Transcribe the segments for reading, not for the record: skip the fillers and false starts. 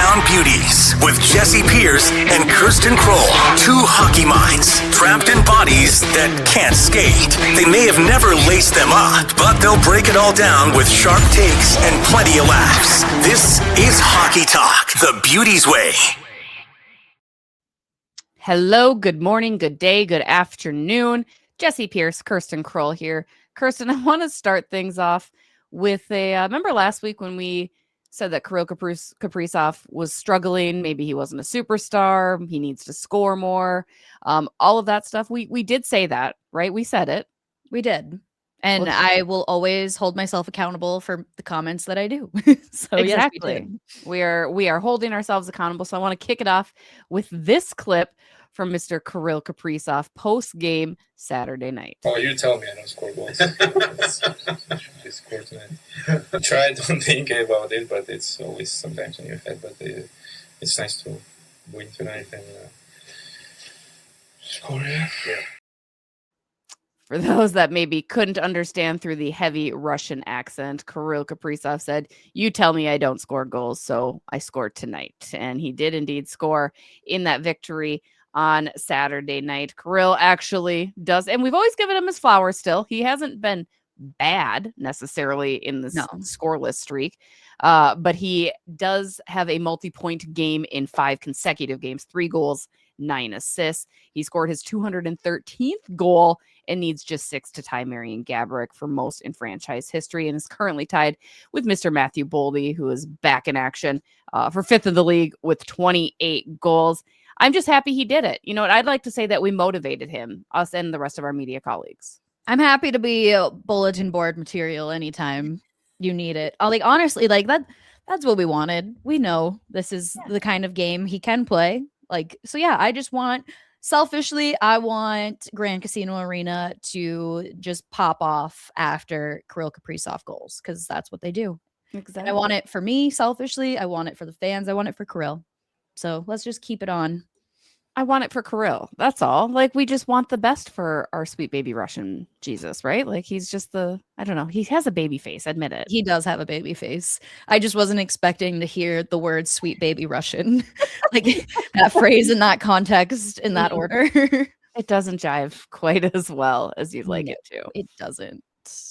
Bardown Beauties with Jesse Pierce and Kirsten Kroll. Two hockey minds trapped in bodies that can't skate. They may have never laced them up, but they'll break it all down with sharp takes and plenty of laughs. This is Hockey Talk, the Beauties way. Hello, good morning, good day, good afternoon. Jesse Pierce, Kirsten Kroll here. Kirsten, I want to start things off with remember last week when we said that Kirill Kaprizov was struggling, maybe he wasn't a superstar, he needs to score more, all of that stuff. We did say that, right? We said it. We did. And I will always hold myself accountable for the comments that I do. So exactly. Yes, we we are holding ourselves accountable. So I want to kick it off with this clip from Mr. Kirill Kaprizov post-game Saturday night. Oh, you tell me I don't score goals. She scored tonight. Try don't think about it, but it's always sometimes in your head. But it's nice to win tonight and score. Yeah. For those that maybe couldn't understand through the heavy Russian accent, Kirill Kaprizov said, "You tell me I don't score goals, so I scored tonight." And he did indeed score in that victory on Saturday night. Kirill actually does, and we've always given him his flowers still. He hasn't been bad necessarily in this scoreless streak, but he does have a multi-point game in 5 consecutive games, 3 goals, 9 assists. He scored his 213th goal and needs just 6 to tie Marian Gaborik for most in franchise history, and is currently tied with Mr. Matthew Boldy, who is back in action for 5th in the league with 28 goals. I'm just happy he did it. You know what? I'd like to say that we motivated him, us and the rest of our media colleagues. I'm happy to be bulletin board material anytime you need it. Honestly, that's what we wanted. We know this is the kind of game he can play. I just want, selfishly, I want Grand Casino Arena to just pop off after Kirill Kaprizov goals, because that's what they do. Exactly. And I want it for me, selfishly. I want it for the fans. I want it for Kirill. So let's just keep it on. I want it for Kirill. That's all. We just want the best for our sweet baby Russian Jesus, right? He's just I don't know. He has a baby face. Admit it. He does have a baby face. I just wasn't expecting to hear the word sweet baby Russian, that phrase in that context, in that order. It doesn't jive quite as well as you'd like it to. It doesn't.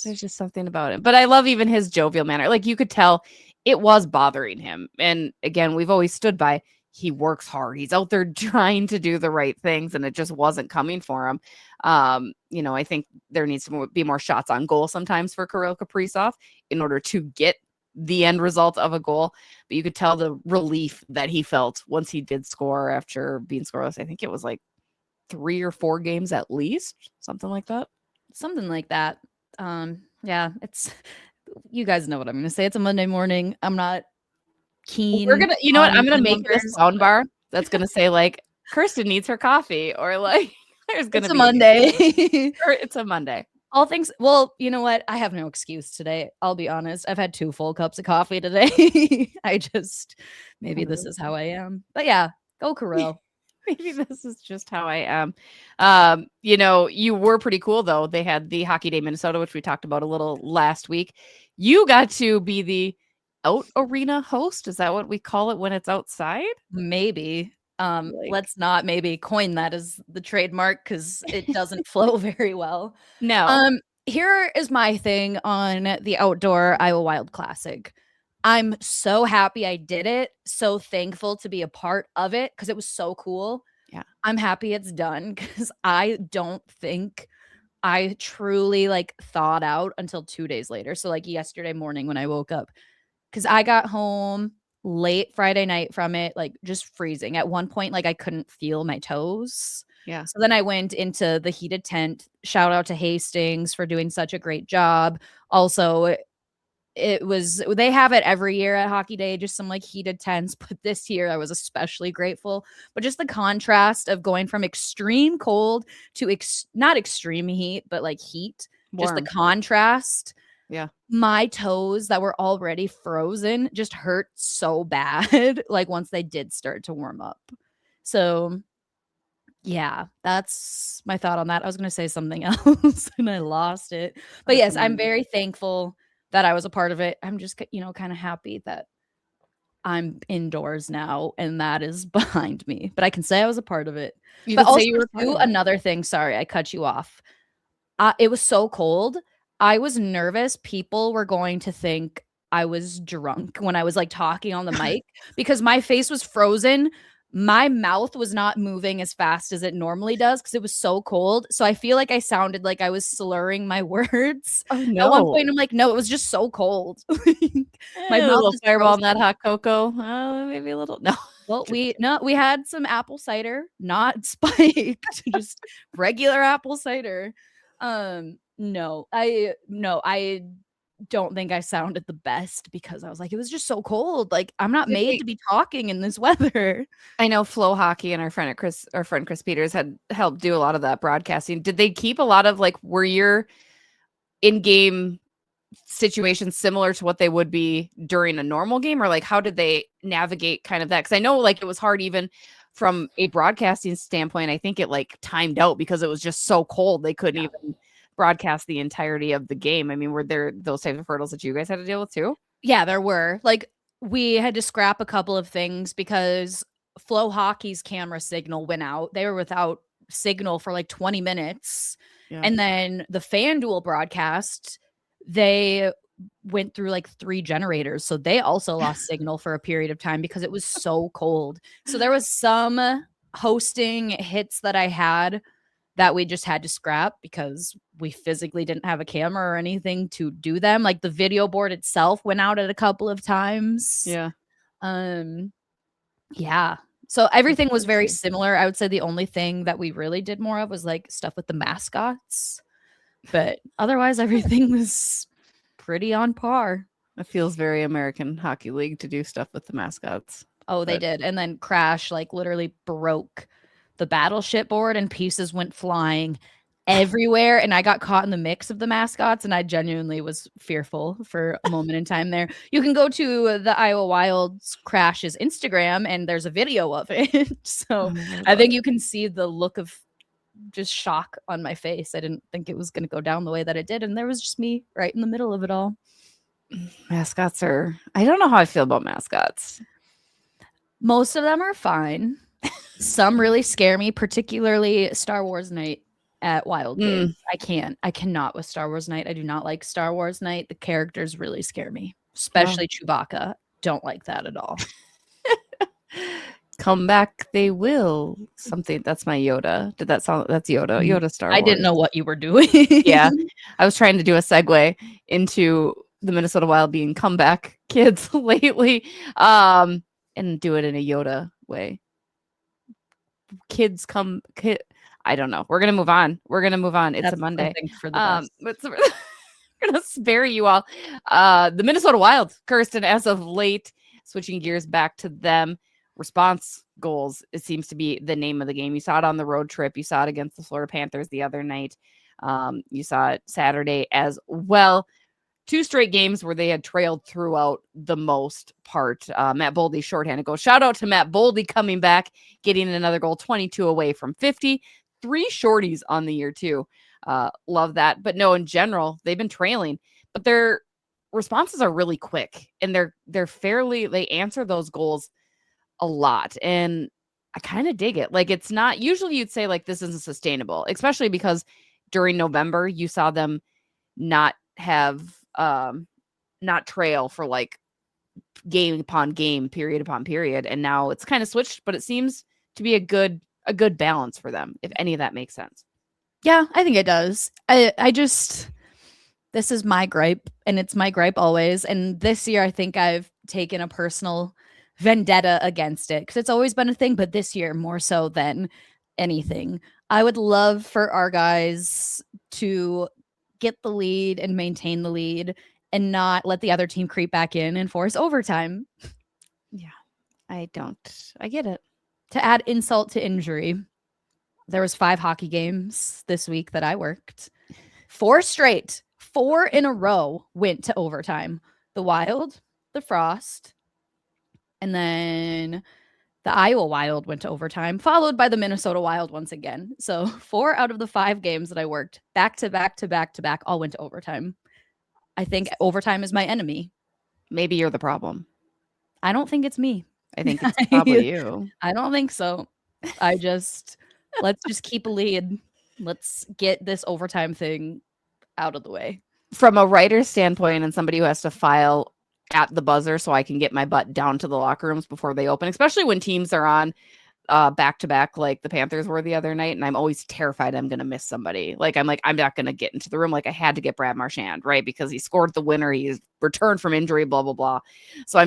There's just something about it. But I love even his jovial manner. You could tell it was bothering him. And again, we've always stood by, he works hard. He's out there trying to do the right things, and it just wasn't coming for him. I think there needs to be more shots on goal sometimes for Kirill Kaprizov in order to get the end result of a goal. But you could tell the relief that he felt once he did score after being scoreless. I think it was 3 or 4 games at least, something like that. Something like that. Yeah, it's, you guys know what I'm going to say. It's a Monday morning. I'm not keen. We're gonna, you know what? I'm gonna make this sound bar that's gonna say Kirsten needs her coffee, or there's gonna be a Monday. Or it's a Monday. All things. Well, you know what? I have no excuse today. I'll be honest. I've had 2 full cups of coffee today. Maybe this is how I am. But yeah, go Kirill. Maybe this is just how I am. You were pretty cool though. They had the Hockey Day Minnesota, which we talked about a little last week. You got to be the out arena host. Is that what we call it when it's outside? Maybe. Let's not maybe coin that as the trademark, because it doesn't flow very well. No. Here is my thing on the outdoor Iowa Wild Classic. I'm so happy I did it. So thankful to be a part of it, because it was so cool. Yeah. I'm happy it's done, because I don't think I truly thawed out until 2 days later. So yesterday morning when I woke up, because I got home late Friday night from it, just freezing. At one point, I couldn't feel my toes. Yeah. So then I went into the heated tent. Shout out to Hastings for doing such a great job. Also, they have it every year at Hockey Day, just some heated tents. But this year I was especially grateful. But just the contrast of going from extreme cold to not extreme heat, but heat. Warm. Just the contrast. Yeah. My toes that were already frozen just hurt so bad, once they did start to warm up. So yeah, that's my thought on that. I was going to say something else and I lost it. But yes, I'm very thankful that I was a part of it. I'm just, kind of happy that I'm indoors now, and that is behind me. But I can say I was a part of it. You But could say also, you were part too, of it. another thing. Sorry, I cut you off. It was so cold. I was nervous. People were going to think I was drunk when I was like talking on the mic because my face was frozen. My mouth was not moving as fast as it normally does because it was so cold. So I feel like I sounded like I was slurring my words. Oh At one no. point, I'm like, no, it was just so cold. My A mouth little is fireball in frozen. that hot cocoa. Maybe a little. No. Well, we had some apple cider, not spiked, just regular apple cider. I don't think I sounded the best because I was like, it was just so cold. Like, I'm not Did made they to be talking in this weather. I know Flow Hockey and our friend Chris Peters had helped do a lot of that broadcasting. Did they keep a lot of like were your in-game situations similar to what they would be during a normal game, or like how did they navigate kind of that? Because I know like it was hard even from a broadcasting standpoint. I think it like timed out because it was just so cold they couldn't even broadcast the entirety of the game. I mean, were there those types of hurdles that you guys had to deal with too? Yeah, there were. Like, we had to scrap a couple of things because Flow Hockey's camera signal went out. They were without signal for like 20 minutes. Yeah. And then the FanDuel broadcast, they went through like 3 generators. So they also lost signal for a period of time because it was so cold. So there was some hosting hits that I had that we just had to scrap because we physically didn't have a camera or anything to do them. Like the video board itself went out at a couple of times. Yeah. Yeah. So everything was very similar. I would say the only thing that we really did more of was like stuff with the mascots. But otherwise everything was pretty on par. It feels very American Hockey League to do stuff with the mascots. Oh, they did. And then Crash like literally broke the battleship board and pieces went flying everywhere. And I got caught in the mix of the mascots and I genuinely was fearful for a moment in time there. You can go to the Iowa Wild's Crash's Instagram and there's a video of it. So I think you can see the look of just shock on my face. I didn't think it was going to go down the way that it did. And there was just me right in the middle of it all. Mascots I don't know how I feel about mascots. Most of them are fine. Some really scare me, particularly Star Wars Night at Wild Games. I cannot with Star Wars Night. I do not like Star Wars Night. The characters really scare me, especially Chewbacca. Don't like that at all. Come back, they will. Something that's my Yoda. Did that sound? That's Yoda. Yoda Star Wars. I didn't know what you were doing. Yeah, I was trying to do a segue into the Minnesota Wild being comeback kids lately, and do it in a Yoda way. I don't know. We're gonna move on. It's That's a Monday. For the best. We're gonna spare you all. The Minnesota Wild, Kirsten, as of late, switching gears back to them. Response goals, it seems to be the name of the game. You saw it on the road trip. You saw it against the Florida Panthers the other night. You saw it Saturday as well. 2 straight games where they had trailed throughout the most part. Matt Boldy shorthanded goal. Shout out to Matt Boldy coming back, getting another goal, 22 away from 50. 3 shorties on the year too. Love that. But no, in general, they've been trailing, but their responses are really quick and they answer those goals a lot. And I kind of dig it. Like, it's not usually you'd say like this isn't sustainable, especially because during November you saw them not have not trail for like game upon game, period upon period, and now it's kind of switched, but it seems to be a good balance for them, if any of that makes sense. Yeah, I think it does. I just, this is my gripe, and it's my gripe always. And this year, I think I've taken a personal vendetta against it because it's always been a thing, but this year more so than anything. I would love for our guys to get the lead and maintain the lead and not let the other team creep back in and force overtime. Yeah, I get it. To add insult to injury, there was 5 hockey games this week that I worked. 4 in a row went to overtime. The Wild, the Frost, and then the Iowa Wild went to overtime, followed by the Minnesota Wild once again. So 4 out of the 5 games that I worked back to back all went to overtime. I think overtime is my enemy. Maybe you're the problem. I don't think it's me. I think it's probably you. I don't think so. Let's just keep a lead. Let's get this overtime thing out of the way. From a writer's standpoint and somebody who has to file at the buzzer so I can get my butt down to the locker rooms before they open, especially when teams are on back to back like the Panthers were the other night, and I'm always terrified I'm going to miss somebody. Like I'm not going to get into the room. Like I had to get Brad Marchand, right? Because he scored the winner, he's returned from injury, blah blah blah. So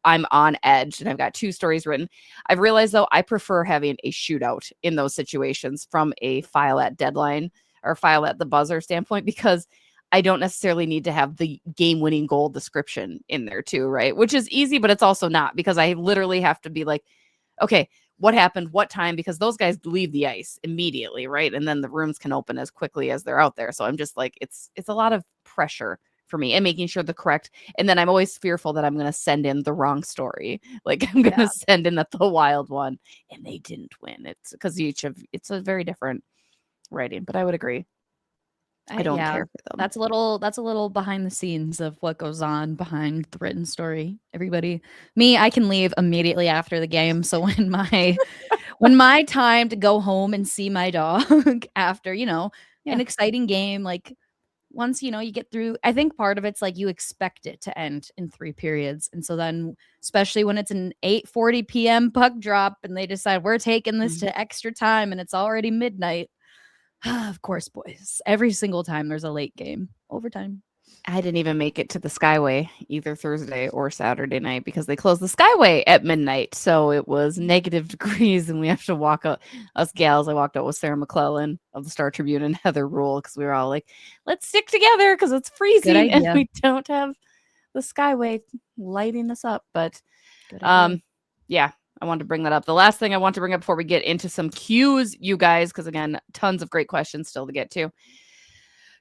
I'm on edge, and I've got 2 stories written. I've realized though I prefer having a shootout in those situations from a file at deadline or file at the buzzer standpoint, because I don't necessarily need to have the game-winning goal description in there too, right? Which is easy, but it's also not, because I literally have to be like, okay, what happened, what time, because those guys leave the ice immediately, right? And then the rooms can open as quickly as they're out there. So I'm just like, it's a lot of pressure for me, and making sure the correct, and then I'm always fearful that I'm going to send in the wrong story. Like I'm going to send in the Wild one and they didn't win. It's because it's a very different writing, but I would agree. I don't care for them. That's a little behind the scenes of what goes on behind the written story. Everybody, me, I can leave immediately after the game. So when my time to go home and see my dog after, an exciting game, like once, you get through, I think part of it's like you expect it to end in 3 periods. And so then, especially when it's an 8:40 p.m. puck drop and they decide we're taking this to extra time and it's already midnight. Of course, boys. Every single time there's a late game, overtime. I didn't even make it to the Skyway either Thursday or Saturday night because they closed the Skyway at midnight. So it was negative degrees and we have to walk out. Us gals, I walked out with Sarah McClellan of the Star Tribune and Heather Rule because we were all like, let's stick together because it's freezing and we don't have the Skyway lighting us up. But yeah, I wanted to bring that up. The last thing I want to bring up before we get into some cues, you guys, because again, tons of great questions still to get to.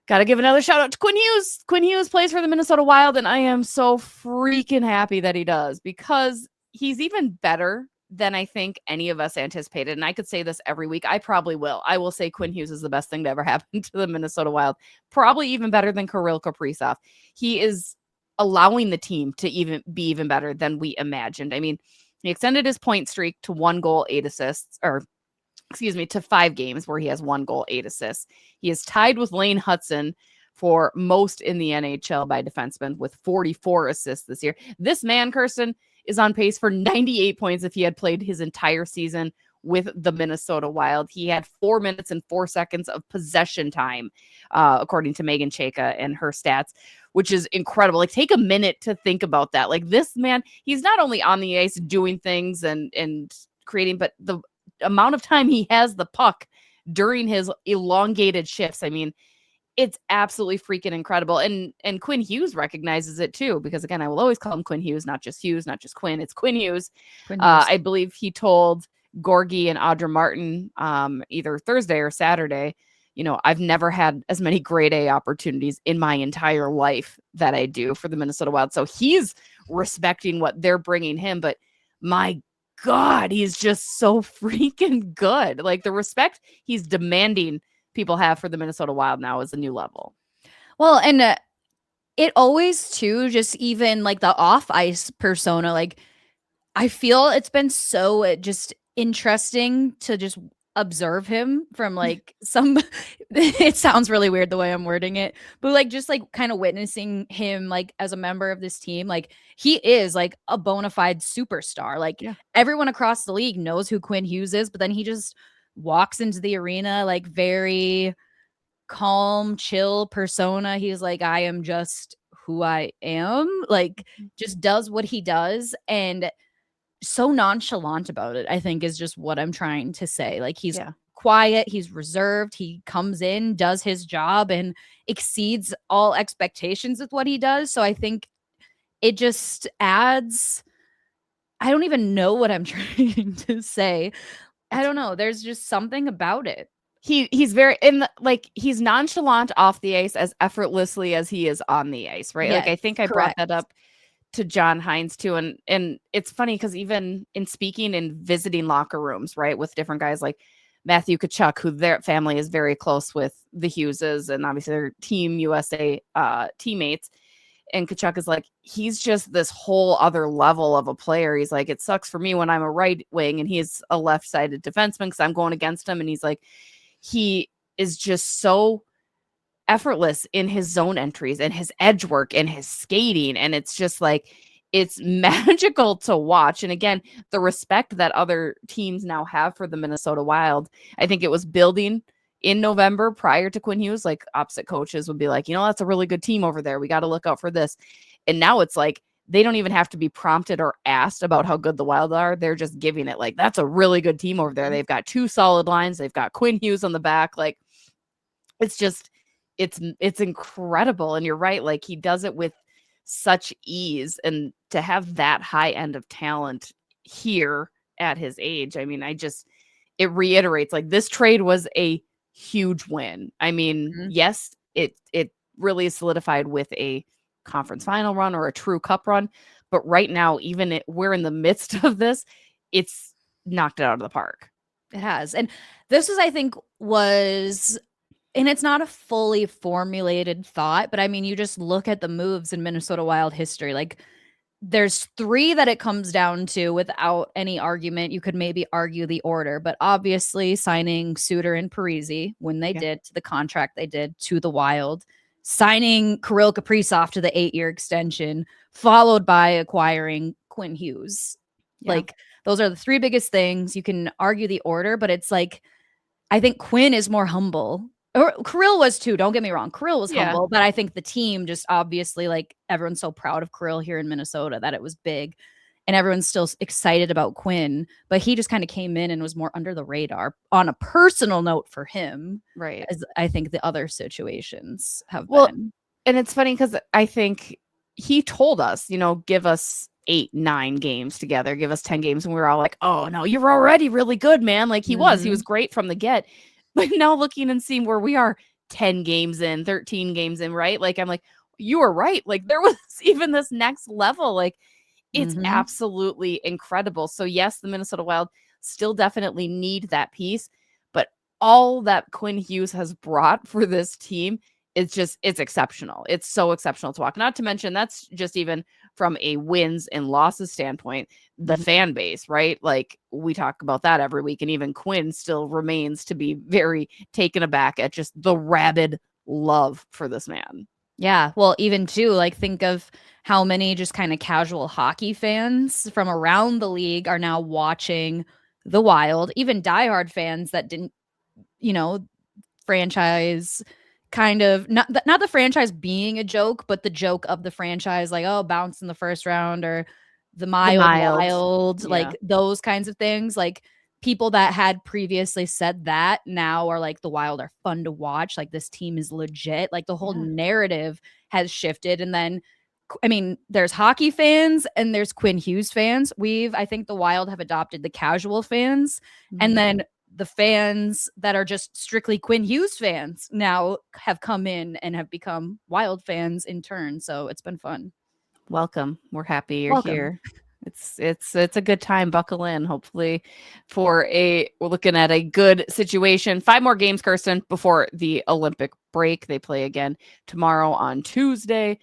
Got to give another shout out to Quinn Hughes. Quinn Hughes plays for the Minnesota Wild, and I am so freaking happy that he does because he's even better than I think any of us anticipated. And I could say this every week. I probably will. I will say Quinn Hughes is the best thing to ever happen to the Minnesota Wild. Probably even better than Kirill Kaprizov. He is allowing the team to be even better than we imagined. I mean, he extended his point streak to 1 goal, 8 assists, to 5 games where he has 1 goal, 8 assists. He is tied with Lane Hudson for most in the NHL by defensemen with 44 assists this year. This man, Kirsten, is on pace for 98 points if he had played his entire season with the Minnesota Wild. He had 4 minutes and 4 seconds of possession time, according to Megan Chayka and her stats, which is incredible. Like, take a minute to think about that. Like, this man, he's not only on the ice doing things and creating, but the amount of time he has the puck during his elongated shifts. I mean, it's absolutely freaking incredible. And Quinn Hughes recognizes it too, because again, I will always call him Quinn Hughes, not just Quinn. It's Quinn Hughes. I believe he told Gorgie and Audra Martin either Thursday or Saturday, I've never had as many grade A opportunities in my entire life that I do for the Minnesota Wild. So he's respecting what they're bringing him, but my God, he's just so freaking good. Like, the respect he's demanding people have for the Minnesota Wild now is a new level. Well, and it always too, just even like the off ice persona, like I feel it's been so just interesting to just observe him from like it sounds really weird the way I'm wording it, but like just like kind of witnessing him like as a member of this team, like he is like a bona fide superstar. Like everyone across the league knows who Quinn Hughes is, but then he just walks into the arena like very calm, chill persona. He's like, I am just who I am, like just does what he does, and so nonchalant about it, I think, is just what I'm trying to say. Like, he's quiet, he's reserved, he comes in, does his job, and exceeds all expectations with what he does. So I think it just adds, I don't even know what I'm trying to say. I don't know. There's just something about it. He's very he's nonchalant off the ice as effortlessly as he is on the ice, right? Yes, like I think I brought that up to John Hines too. And it's funny because even in speaking and visiting locker rooms, right, with different guys like Matthew Tkachuk, who their family is very close with the Hugheses and obviously their Team USA teammates, And Kachuk is like, he's just this whole other level of a player. He's like, it sucks for me when I'm a right wing and he's a left-sided defenseman because I'm going against him. And he's like, he is just so effortless in his zone entries and his edge work and his skating. And it's just like, it's magical to watch. And again, the respect that other teams now have for the Minnesota Wild, I think it was building in November prior to Quinn Hughes. Like opposite coaches would be like, that's a really good team over there. We got to look out for this. And now it's like, they don't even have to be prompted or asked about how good the Wild are. They're just giving it like, that's a really good team over there. They've got 2 solid lines. They've got Quinn Hughes on the back. Like, it's just, it's incredible. And you're right. Like, he does it with such ease, and to have that high end of talent here at his age, I mean, it reiterates, like, this trade was a huge win. I mean, yes, it really is solidified with a conference final run or a true cup run, but right now, even we're in the midst of this, it's knocked it out of the park. It has. And this is, I think, and it's not a fully formulated thought, but I mean, you just look at the moves in Minnesota Wild history. Like, there's 3 that it comes down to without any argument. You could maybe argue the order, but obviously signing Suter and Parise when they did to the contract they did to the Wild, signing Kirill Kaprizov to the 8-year extension, followed by acquiring Quinn Hughes. Yeah. Like, those are the 3 biggest things. You can argue the order, but it's like, I think Quinn is more humble. Or Kirill was too, don't get me wrong. Kirill was humble, but I think the team just obviously, like, everyone's so proud of Kirill here in Minnesota that it was big. And everyone's still excited about Quinn, but he just kind of came in and was more under the radar on a personal note for him. Right. As I think the other situations have been. And it's funny because I think he told us, give us 8, 9 games together, give us 10 games. And we were all like, oh no, you're already really good, man. Like, he was great from the get. But now looking and seeing where we are 10 games in, 13 games in, right? Like, I'm like, you were right. Like, there was even this next level. Like, it's absolutely incredible. So yes, the Minnesota Wild still definitely need that piece, but all that Quinn Hughes has brought for this team, it's exceptional. It's so exceptional to watch. Not to mention, that's just even from a wins and losses standpoint, the fan base, right? Like, we talk about that every week. And even Quinn still remains to be very taken aback at just the rabid love for this man. Yeah. Well, even too, like, think of how many just kind of casual hockey fans from around the league are now watching the Wild, even diehard fans that didn't, franchise kind of not the franchise being a joke, but the joke of the franchise, like, oh, bounce in the first round, or the Wild, like those kinds of things. Like, people that had previously said that now are like, the Wild are fun to watch. Like, this team is legit. Like, the whole narrative has shifted. And then, I mean, there's hockey fans and there's Quinn Hughes fans. I think the Wild have adopted the casual fans, and then the fans that are just strictly Quinn Hughes fans now have come in and have become Wild fans in turn. So it's been fun. Welcome. We're happy you're here. It's a good time. Buckle in. Hopefully we're looking at a good situation. 5 more games, Kirsten, before the Olympic break. They play again tomorrow on Tuesday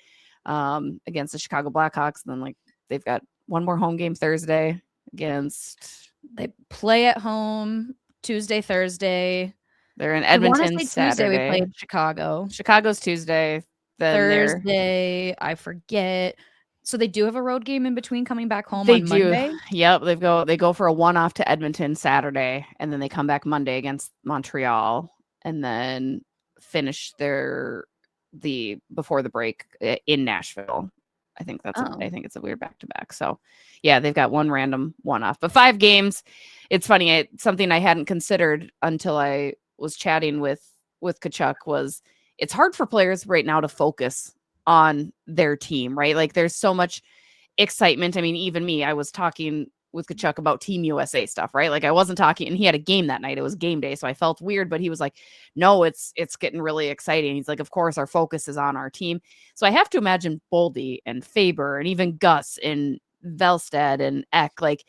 against the Chicago Blackhawks. And then, they've got one more home game Thursday they play at home Tuesday, Thursday. They're in Edmonton Saturday. Tuesday we played Chicago. Chicago's Tuesday. Then Thursday, I forget. So they do have a road game in between coming back home on Monday? Yep. They go for a one-off to Edmonton Saturday, and then they come back Monday against Montreal, and then finish before the break in Nashville. I think I think it's a weird back-to-back. So yeah, they've got one random one-off, but 5 games. It's funny. Something I hadn't considered until I was chatting with Kachuk was, it's hard for players right now to focus on their team, right? Like, there's so much excitement. I mean, even me, I was talking with Kachuk about Team USA stuff, right? Like, I wasn't talking, and he had a game that night. It was game day. So I felt weird, but he was like, no, it's getting really exciting. He's like, of course, our focus is on our team. So I have to imagine Boldy and Faber and even Gus and Velstead and Eck, like,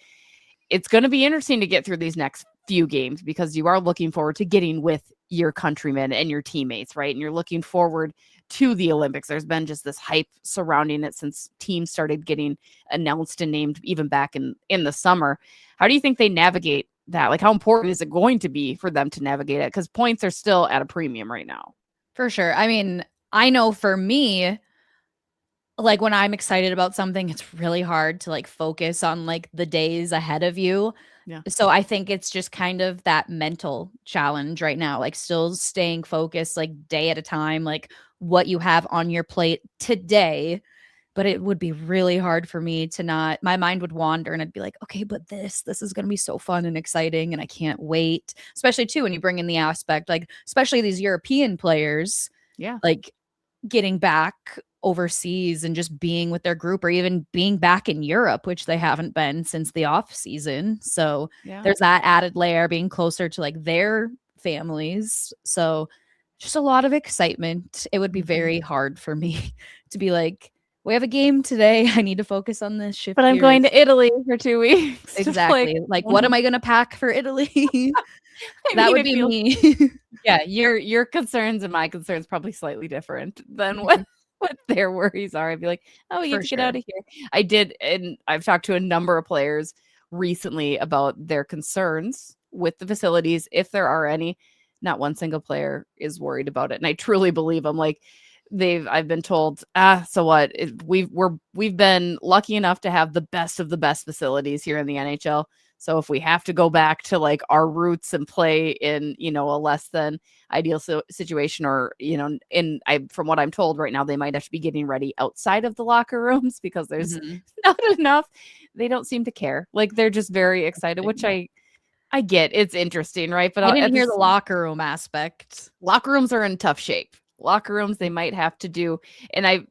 it's going to be interesting to get through these next few games, because you are looking forward to getting with your countrymen and your teammates, right? And you're looking forward to the Olympics. There's been just this hype surrounding it since teams started getting announced and named even back in the summer. How do you think they navigate that? Like, how important is it going to be for them to navigate it? Because points are still at a premium right now. For sure. I mean, I know for me, like when I'm excited about something, it's really hard to like focus on like the days ahead of you. Yeah. So I think it's just kind of that mental challenge right now, like still staying focused, like day at a time, like what you have on your plate today. But it would be really hard for me to not, my mind would wander and I'd be like, okay, but this is going to be so fun and exciting and I can't wait. Especially too, when you bring in the aspect, like, especially these European players, Yeah. like getting back overseas and just being with their group or even being back in Europe, which they haven't been since the off season. So there's that added layer, being closer to like their families. So just a lot of excitement. It would be very hard for me to be like, we have a game today. I need to focus on this shift. But I'm going to Italy for 2 weeks. Exactly. Like, what am I going to pack for Italy? That would be me. Yeah, your concerns and my concerns probably slightly different than what their worries are. I'd be like, oh, we get to get out of here. I did, and I've talked to a number of players recently about their concerns with the facilities, if there are any. Not one single player is worried about it, and I truly believe them. Like I've been told, so what? We've been lucky enough to have the best of the best facilities here in the NHL. So if we have to go back to like our roots and play in, a less than ideal situation, or, from what I'm told right now, they might have to be getting ready outside of the locker rooms because there's not enough. They don't seem to care. Like they're just very excited, which I get. It's interesting, right? But I didn't hear the locker room aspect. Locker rooms are in tough shape. Locker rooms, they might have to do, and I've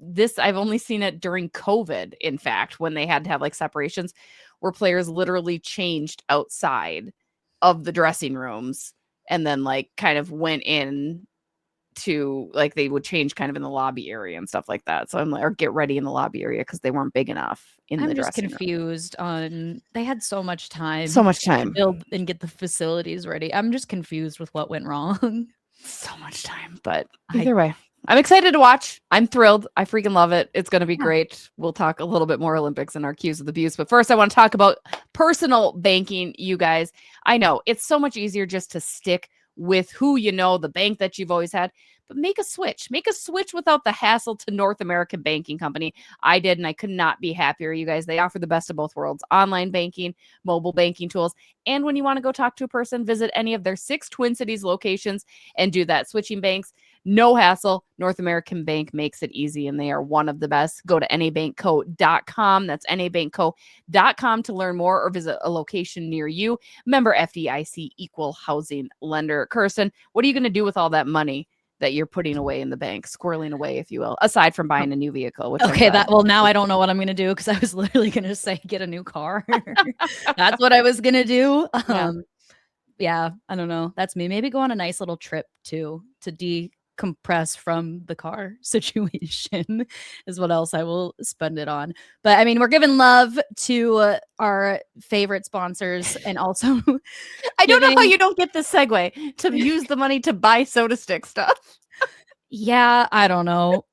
only seen it during COVID, in fact, when they had to have like separations where players literally changed outside of the dressing rooms and then like kind of went in to like they would change kind of in the lobby area and stuff like that. So I'm like, or get ready in the lobby area because they weren't big enough in the dressing room. I'm just confused on, they had so much time to build and get the facilities ready. I'm just confused with what went wrong. So much time, but either way, I'm excited to watch. I'm thrilled. I freaking love it. It's going to be great. We'll talk a little bit more Olympics and our Q's of the Beauties. But first, I want to talk about personal banking, you guys. I know it's so much easier just to stick with who you know, the bank that you've always had, but make a switch. Make a switch without the hassle to North American Banking Company. I did, and I could not be happier, you guys. They offer the best of both worlds: online banking, mobile banking tools, and when you want to go talk to a person, visit any of their 6 Twin Cities locations and do that. Switching banks, no hassle. North American Bank makes it easy, and they are one of the best. Go to nabankco.com. That's nabankco.com to learn more or visit a location near you. Member FDIC, equal housing lender. Kirsten, what are you going to do with all that money that you're putting away in the bank, squirreling away, if you will, aside from buying a new vehicle? Now I don't know what I'm going to do, because I was literally going to say get a new car. That's what I was going to do. Yeah, I don't know. That's me. Maybe go on a nice little trip too, to decompress from the car situation is what else I will spend it on. But I mean, we're giving love to our favorite sponsors, and also I don't know how you don't get this segue to use the money to buy Soda Stick stuff. Yeah, I don't know.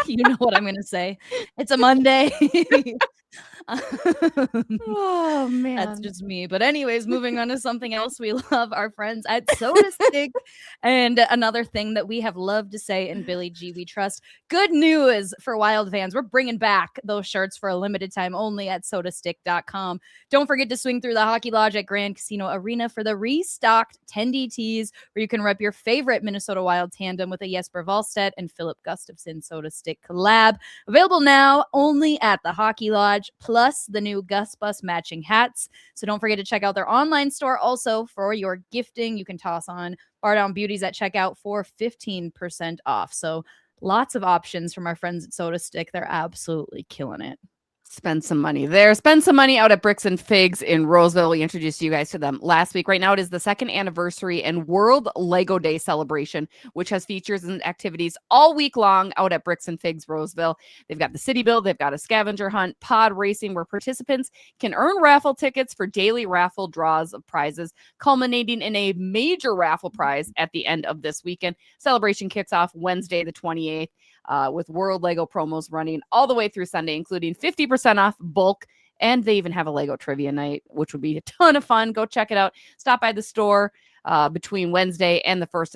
You know what I'm going to say. It's a Monday. Oh man, that's just me. But anyways, moving on to something else, we love our friends at Soda Stick. And another thing that we have loved to say in Billy G we trust: good news for Wild fans. We're bringing back those shirts for a limited time only at sodastick.com. Don't forget to swing through the Hockey Lodge at Grand Casino Arena for the restocked 10D tees, where you can rep your favorite Minnesota Wild tandem with a Jesper Wallstedt and Philip Gustafsson Soda Stick collab. Available now only at the Hockey Lodge, plus the new Gus Bus matching hats. So don't forget to check out their online store also for your gifting. You can toss on Bardown Beauties at checkout for 15% off. So lots of options from our friends at Soda Stick. They're absolutely killing it. Spend some money there. Spend some money out at Bricks and Figs in Roseville. We introduced you guys to them last week. Right now, it is the 2nd anniversary and World Lego Day celebration, which has features and activities all week long out at Bricks and Figs Roseville. They've got the city build. They've got a scavenger hunt, pod racing, where participants can earn raffle tickets for daily raffle draws of prizes, culminating in a major raffle prize at the end of this weekend. Celebration kicks off Wednesday, the 28th. With World Lego promos running all the way through Sunday, including 50% off bulk. And they even have a Lego trivia night, which would be a ton of fun. Go check it out. Stop by the store between Wednesday and the 1st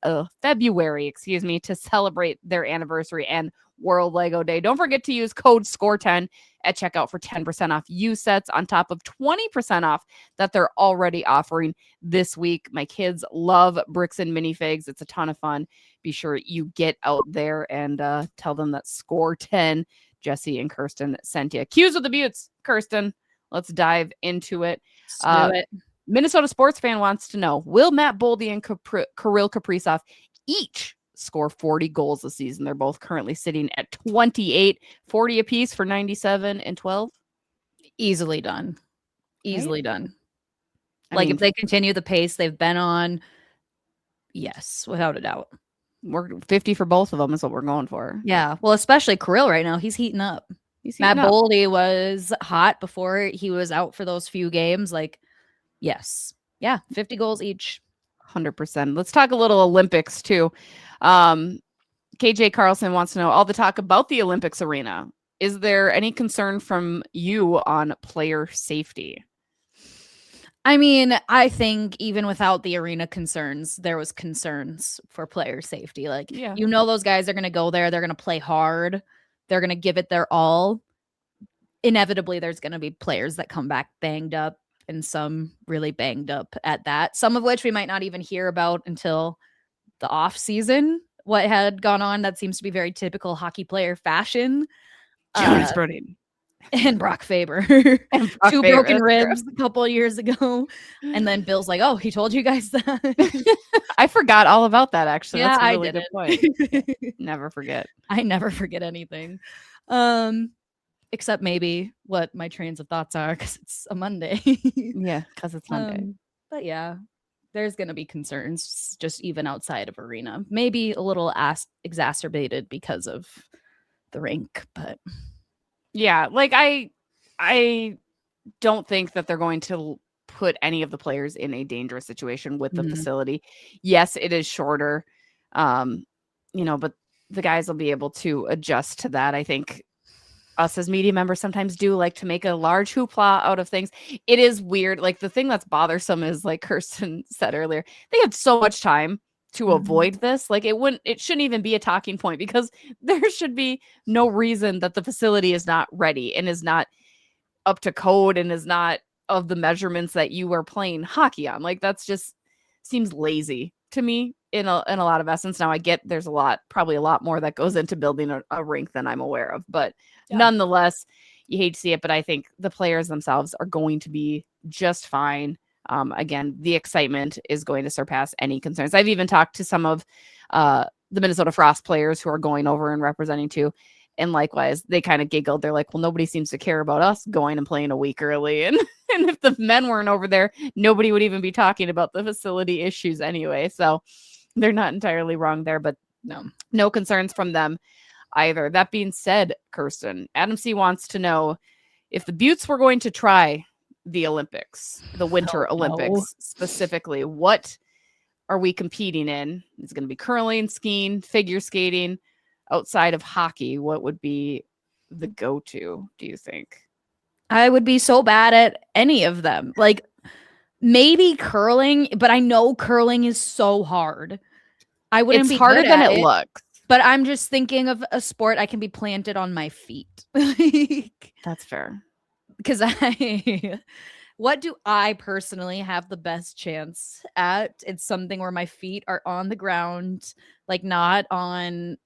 of February, to celebrate their anniversary and World Lego Day. Don't forget to use code SCORE10 at checkout for 10% off used sets on top of 20% off that they're already offering this week. My kids love Bricks and Minifigs. It's a ton of fun. Be sure you get out there and tell them that SCORE10, Jesse and Kirsten sent you. Cues with the Buttes, Kirsten. Let's dive into it. Let's do it. Minnesota sports fan wants to know, will Matt Boldy and Kirill Kaprizov each score 40 goals this season? They're both currently sitting at 28, 40 apiece for 97 and 12. Easily done. Easily done. I mean, if they continue the pace they've been on, yes, without a doubt. We're 50 for both of them is what we're going for. Yeah. Well, especially Kirill right now. He's heating up. Matt Boldy was hot before he was out for those few games. Yes. Yeah. 50 goals each. 100%. Let's talk a little Olympics too. KJ Carlson wants to know all the talk about the Olympics arena. Is there any concern from you on player safety? I mean, I think even without the arena concerns, there was concerns for player safety. Those guys are going to go there. They're going to play hard. They're going to give it their all. Inevitably, there's going to be players that come back banged up and some really banged up at that. Some of which we might not even hear about until the off season. What had gone on, that seems to be very typical hockey player fashion. Jonas Brodin. And Brock Faber. And Two broken ribs a couple of years ago. And then Bill's like, oh, he told you guys that. I forgot all about that, actually. Yeah, that's a really good point. Never forget. I never forget anything. Except maybe what my trains of thoughts are, because it's a Monday. Yeah, because it's Monday. But yeah, there's going to be concerns just even outside of arena. Maybe a little exacerbated because of the rink, but yeah, I don't think that they're going to put any of the players in a dangerous situation with the facility. Yes, it is shorter, but the guys will be able to adjust to that. I think us as media members sometimes do like to make a large hoopla out of things. It is weird. The thing that's bothersome is, like Kirsten said earlier, they had so much time to avoid this. It shouldn't even be a talking point, because there should be no reason that the facility is not ready and is not up to code and is not of the measurements that you are playing hockey on. That's just seems lazy to me in a lot of essence. Now I get there's probably a lot more that goes into building a rink than I'm aware of, but nonetheless, you hate to see it, but I think the players themselves are going to be just fine. Again, the excitement is going to surpass any concerns. I've even talked to some of the Minnesota Frost players who are going over and representing too. And likewise, they kind of giggled. They're like, well, nobody seems to care about us going and playing a week early. And if the men weren't over there, nobody would even be talking about the facility issues anyway. So they're not entirely wrong there, but no concerns from them either. That being said, Kirsten, Adam C. wants to know if the Buttes were going to try the Olympics, the Winter Olympics specifically, what are we competing in? It's going to be curling, skiing, figure skating. Outside of hockey, what would be the go-to, do you think? I would be so bad at any of them. Maybe curling, but I know curling is so hard. I wouldn't be harder good than at it looks. But I'm just thinking of a sport I can be planted on my feet. That's fair. Because what do I personally have the best chance at? It's something where my feet are on the ground, not on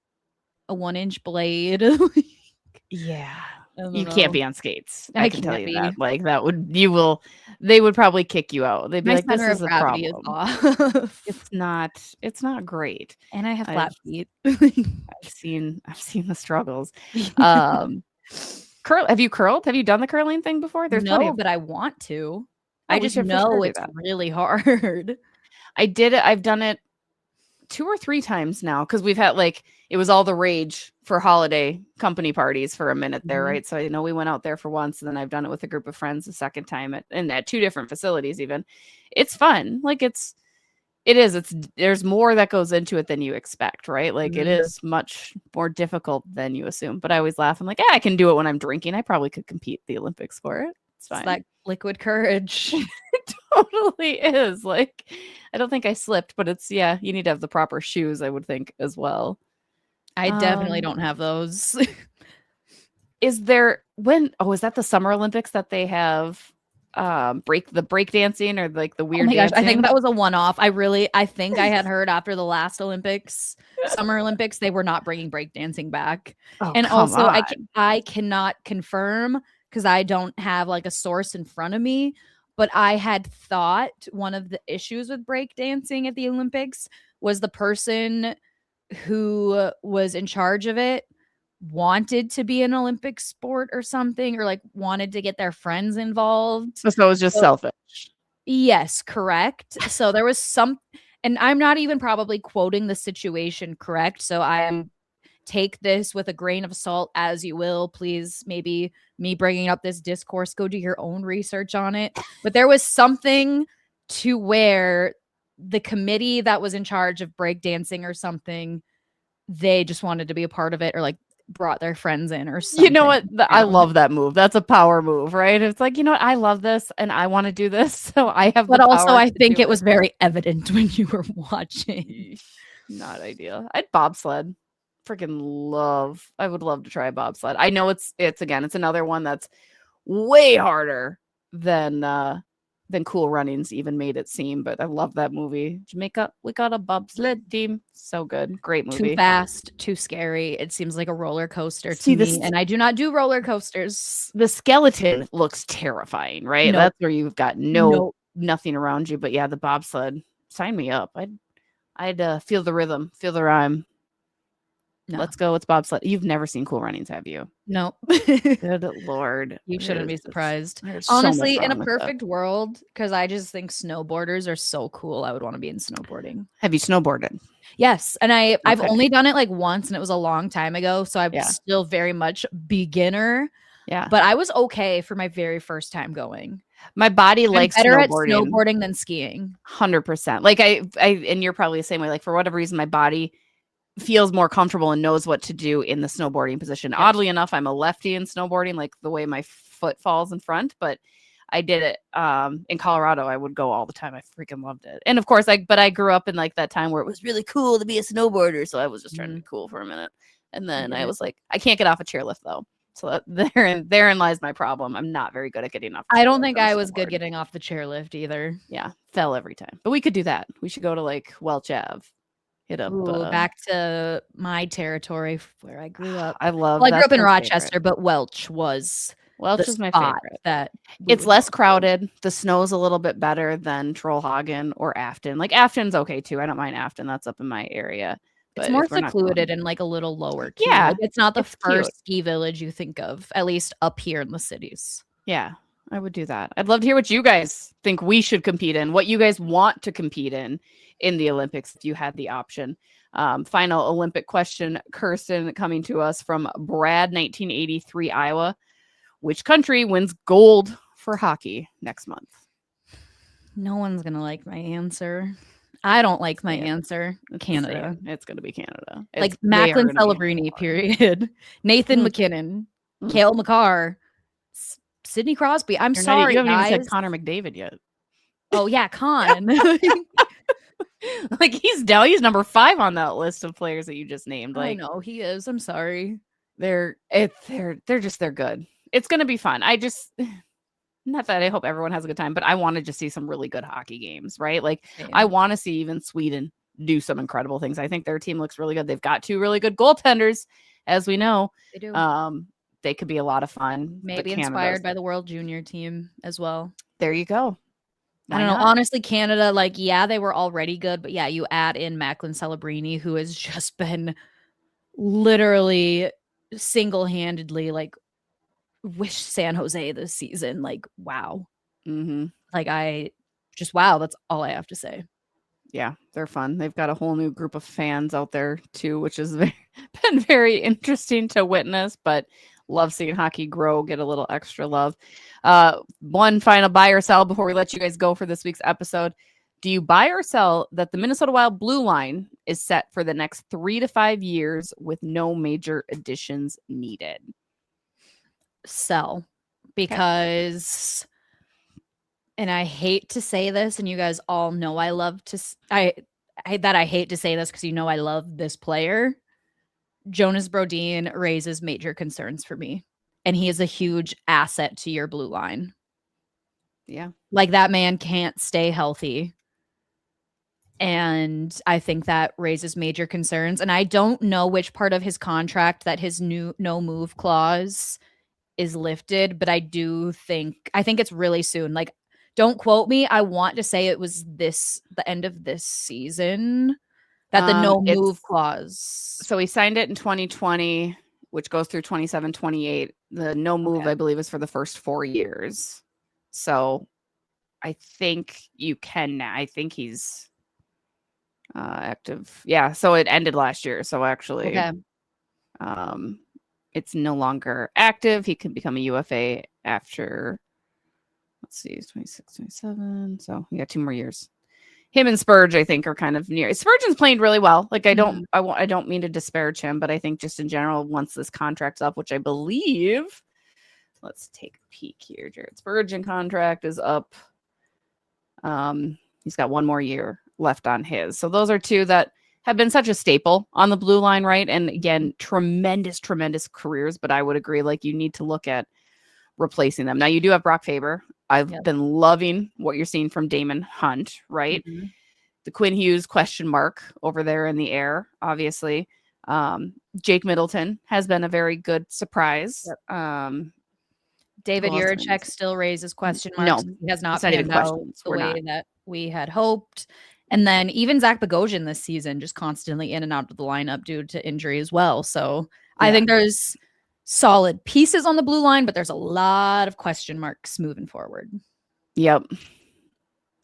a 1-inch blade. Yeah. You can't be on skates. I can tell you be. that. They would probably kick you out. They'd be my like, this is a problem. Is off. It's not great. And I have flat feet. I've seen the struggles. Curl? Have you curled? Have you done the curling thing before? There's plenty No, of. but I want to. Oh, I we just should for sure know do it's that. really hard. I did it. I've done it 2 or 3 times now because we've had like it was all the rage for holiday company parties for a minute there, Mhm. right? So I know we went out there for once, and then I've done it with a group of friends the second time at 2 different facilities. Even it's fun. Like it's there's more that goes into it than you expect, right? Like it Mhm. is much more difficult than you assume. But I always laugh. I'm like, yeah, I can do it when I'm drinking. I probably could compete at the Olympics for it. It's It's fine. that liquid courage. Totally is. Like, I don't think I slipped, but it's yeah, you need to have the proper shoes, I would think, as well. I definitely Um, don't have those. is there is that the Summer Olympics that they have break dancing or like the Oh weird my gosh, I think dancing? that was a one-off. I think I had heard after the last Olympics, Summer Olympics, they were not bringing breakdancing back. Oh, And come also, on. I cannot confirm because I don't have like a source in front of me, but I had thought one of the issues with breakdancing at the Olympics was the person who was in charge of it wanted to be an Olympic sport or something, or like wanted to get their friends involved. So it was just So selfish. yes, correct. So there was some, and I'm not even probably quoting the situation correct. So I am take this with a grain of salt as you will. Please, maybe me bringing up this discourse, go do your own research on it. But there was something to where the committee that was in charge of breakdancing or something, they just wanted to be a part of it or like brought their friends in or You know something. what? I love that move. That's a power move, right? It's like, you know what? I love this and I want to do this. So I have the But also, power I to think do it it. was very evident when you were watching. Yeesh, not ideal. I'd bobsled. I would love to try a bobsled. I know it's again, it's another one that's way harder than Cool Runnings even made it seem, but I love that movie. Jamaica, we got a bobsled team. So good. Great Too movie. fast, too scary. It seems like a roller coaster to See me, this and I do not do roller coasters. the skeleton looks terrifying, right? Nope. That's where you've got Nope. nothing around you. But yeah, the bobsled, sign me up. I'd feel the rhythm, feel the rhyme. No. Let's go. It's bobsled. You've never seen Cool Runnings, have you? Nope. Good Lord. You shouldn't be surprised. There's so much Honestly, in a wrong with that. perfect world, because I just think snowboarders are so cool. I would want to be in snowboarding. Have you snowboarded? Yes, and I've Okay. only done it like once, and it was a long time ago, so I'm Yeah. still very much beginner. Yeah. But I was okay for my very first time going. My body I'm likes better at snowboarding. snowboarding than skiing. 100%. Like I and you're probably the same way. Like for whatever reason, my body feels more comfortable and knows what to do in the snowboarding position. Yes. Oddly enough, I'm a lefty in snowboarding, like the way my foot falls in front, but I did it in Colorado. I would go all the time. I freaking loved it. And of course, but I grew up in like that time where it was really cool to be a snowboarder, so I was just trying to be cool for a minute. And then I was like, I can't get off a chairlift though. So therein lies my problem. I'm not very good at getting off. I don't think I was good getting off the chairlift either. Yeah, fell every time. But we could do that. We should go to like Welch Ave. Hit up back to my territory where I grew up. I love. Well, I grew up in Rochester, but Welch was my favorite. That it's less crowded. The snow's a little bit better than Trollhagen or Afton. Like Afton's okay too. I don't mind Afton. That's up in my area. It's more secluded and like a little lower. Too. Yeah, like, it's not the first ski village you think of, at least up here in the cities. Yeah, I would do that. I'd love to hear what you guys think we should compete in, what you guys want to compete in the Olympics if you had the option. Final Olympic question, Kirsten, coming to us from Brad, 1983, Iowa. Which country wins gold for hockey next month? No one's going to like my answer. I don't like my answer. Canada. It's going to be Canada. Like Macklin Celebrini, period. Nathan McKinnon, Cale Makar, Sidney Crosby. I'm sorry, you haven't guys. even said Connor McDavid yet. Oh, yeah, Con. Like he's number 5 on that list of players that you just named. Like, I know he is. I'm sorry. They're good. It's going to be fun. Not that I hope everyone has a good time, but I want to just see some really good hockey games, right? Like I want to see even Sweden do some incredible things. I think their team looks really good. They've got 2 really good goaltenders, as we know. They do. They could be a lot of fun. Maybe inspired by the World Junior team as well. There you go. I don't know. Honestly, Canada, like, yeah, they were already good, but yeah, you add in Macklin Celebrini, who has just been literally single-handedly like wish San Jose this season. Like, wow. Mm-hmm. Like, wow. That's all I have to say. Yeah, they're fun. They've got a whole new group of fans out there too, which has been very interesting to witness, but love seeing hockey grow, get a little extra love. One final buy or sell before we let you guys go for this week's episode. Do you buy or sell that the Minnesota Wild blue line is set for the next 3 to 5 years with no major additions needed? Sell, because and I hate to say this, and you guys all know I love to I hate to say this because I love this player. Jonas Brodin raises major concerns for me, and he is a huge asset to your blue line. Yeah. Like, that man can't stay healthy. And I think that raises major concerns. And I don't know which part of his contract that his new no move clause is lifted, but I think it's really soon. Like, don't quote me. I want to say it was the end of this season that the no move clause. So he signed it in 2020, which goes through 27, 28. The no move, I believe, is for the first 4 years. So I think you can. I think he's active. Yeah. So it ended last year. So actually, it's no longer active. He can become a UFA after, let's see, 26, 27. So we got 2 more years. Him and Spurge, I think, are kind of near. Spurgeon's playing really well. Like, I don't mean to disparage him, but I think just in general, once this contract's up, which I believe, let's take a peek here. Jared Spurgeon contract is up. He's got 1 more year left on his. So those are 2 that have been such a staple on the blue line, right? And again, tremendous careers, but I would agree, like, you need to look at replacing them. Now, you do have Brock Faber. I've been loving what you're seeing from Damon Hunt, right? Mm-hmm. The Quinn Hughes question mark over there in the air, obviously. Jake Middleton has been a very good surprise. David Juracek still raises question marks. No, he has not panned out the way that we had hoped. And then even Zach Bogosian this season, just constantly in and out of the lineup due to injury as well. So I think there's solid pieces on the blue line, but there's a lot of question marks moving forward. Yep.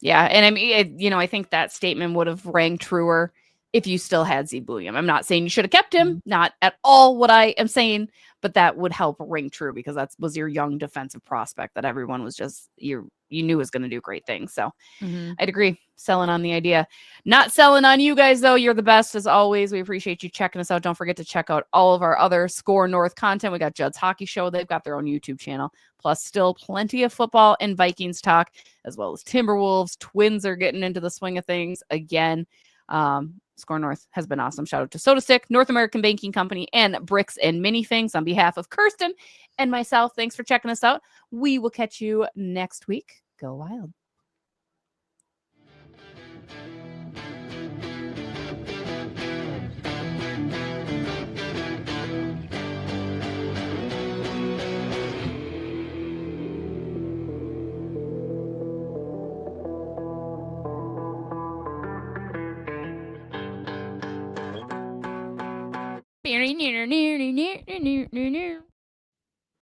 Yeah. And I mean, I think that statement would have rang truer if you still had Z William. I'm not saying you should have kept him, not at all what I am saying, but that would help ring true because that was your young defensive prospect that everyone was just, you knew was going to do great things. So I'd agree. Selling on the idea. Not selling on you guys, though. You're the best as always. We appreciate you checking us out. Don't forget to check out all of our other Score North content. We got Judd's Hockey Show. They've got their own YouTube channel. Plus still plenty of football and Vikings talk, as well as Timberwolves. Twins are getting into the swing of things again. Score North has been awesome. Shout out to Soda Stick, North American Banking Company, and Bricks and Mini Things. On behalf of Kirsten and myself, thanks for checking us out. We will catch you next week. Go Wild. Near.